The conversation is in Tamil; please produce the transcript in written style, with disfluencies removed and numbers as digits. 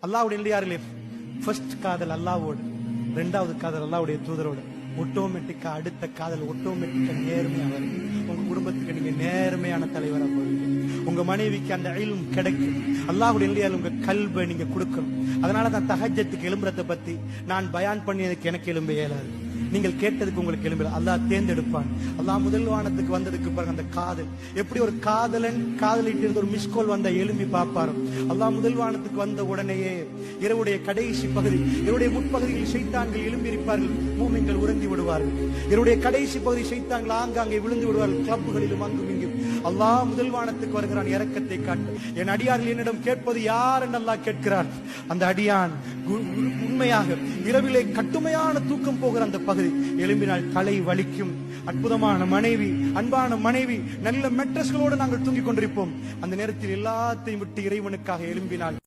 அல்லாஹ்வுடைய இல்லையார்களே, ஃபர்ஸ்ட் காதல் அல்லாஹ்வோடு, ரெண்டாவது காதல் அல்லாஹ்வுடைய தூதரோடு, ஆட்டோமேட்டிக்கா அடுத்த காதல் ஆட்டோமேட்டிக்கா நேர்மையா வரும். உங்க குடும்பத்துக்கு நீங்க நேர்மையான தலைவரா போவீங்க. உங்க மனைவிக்கு அந்த இல்ம் கிடைக்கும். அல்லாஹ்வுடைய இல்லையால் உங்க கல்வை நீங்க கொடுக்கணும். அதனாலதான் தஹஜ்ஜத்துக்கு எழும்புறத பத்தி நான் பயான் பண்ணியதுக்கு எனக்கு எழும்ப இயலாது. நீங்கள் கேட்டதுக்கு உங்களுக்கு எழும்பல. அல்லாஹ் தேர்ந்தெடுப்பான். அல்லாஹ் முதல் வானத்துக்கு வந்ததுக்கு பிறகு அந்த காதல் எப்படி ஒரு காதலன் காதலிட்டு இருந்து ஒரு மிஸ்கோல் வந்த எழும்பி பார்ப்பாரு. அல்லாஹ் முதல் வானத்துக்கு வந்த உடனேயே இரவுடைய கடைசி பகுதி, இரவுடைய முற்பகுதியில் ஷைத்தான்கள் எழும்பி இருப்பார்கள், மூமின்கள் உறங்கி விடுவார்கள். இரவுடைய கடைசி பகுதி ஷைத்தான்கள் ஆங்காங்கே விழுந்து விடுவார்கள், கிளப்புகளிலும் அங்கும் இங்கும். அல்லாஹ் முதல் வானத்துக்கு வருகிறான், இரக்கத்தை காட்டு. என் அடியார்கள் என்னிடம் கேட்பது யார் என்று அல்லாஹ் கேட்கிறார். அந்த அடியான் உண்மையாக இரவிலே கட்டுமையான தூக்கம் போகிற அந்த பகுதி எழும்பினால் தலை வலிக்கும். அற்புதமான மனைவி, அன்பான மனைவி, நல்ல மெட்ரஸ்களோடு நாங்கள் தூங்கிக் கொண்டிருப்போம். அந்த நேரத்தில் எல்லாத்தையும் விட்டு இறைவனுக்காக எழும்பினால்